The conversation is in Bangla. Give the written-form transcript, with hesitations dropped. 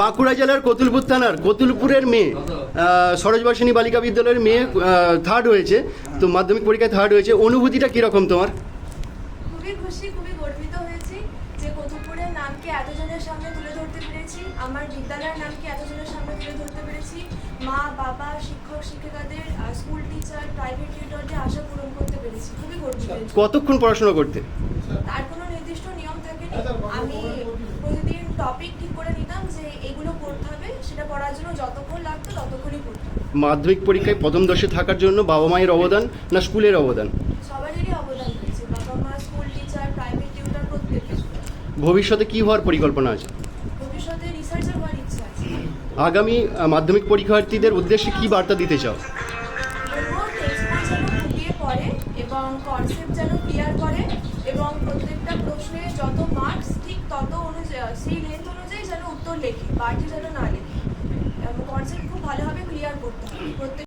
বাঁকুড়া জেলার কতুলপুর থানার কতুলপুরের মেয়ে সরোজবাসিনী বালিকা বিদ্যালয়ের মেয়ে থার্ড হয়েছে, তো মাধ্যমিক পরীক্ষায় থার্ড হয়েছে, অনুভূতিটা কীরকম তোমার? খুবই খুশি, খুবই গর্বিত হয়েছি যে কতুলপুরের নামকে এতজনের সামনে তুলে ধরতে পেরেছি, আমার বিদ্যালয়ের নামকে এতজনের সামনে তুলে ধরতে পেরেছি। মা বাবা, শিক্ষক শিক্ষিকাদের, স্কুল টিচার, প্রাইভেট টিউটরদের আশা পূরণ করতে পেরেছি। খুবই গর্বিত। কতক্ষণ পড়াশোনা করতে? তার কোনো নির্দিষ্ট নিয়ম থাকেনি, আমি প্রতিদিন টপিক ঠিক করে নিতাম যে এগুলো পড়তে হবে, সেটা পড়ার জন্য যতক্ষণ লাগতো ততক্ষণই পড়তাম। মাধ্যমিক পরীক্ষায় প্রথম দর্শে থাকার জন্য বাবা মায়ের অবদান না স্কুলের অবদান? সবারই অবদান রয়েছে, বাবা মা, স্কুল টিচার, প্রাইভেট টিউটর, প্রত্যেকের। ভবিষ্যতে কী হওয়ার পরিকল্পনা আছে? ভবিষ্যতে রিসার্চার হওয়ার ইচ্ছা আছে। আগামী মাধ্যমিক পরীক্ষার্থীদের উদ্দেশ্যে কী বার্তা দিতে চাও? টেক্সট বই যেন ফুটিয়ে পড়ে এবং কনসেপ্ট যেন ক্লিয়ার করে এবং প্রত্যেকটা প্রশ্নে যত মার্কস ঠিক তত অনুযায়ী সেই লেন্থ অনুযায়ী যেন উত্তর লেখে, বাড়তি যেন না লেখে। কনসেপ্ট খুব ভালোভাবে ক্লিয়ার করতে হবে প্রত্যেক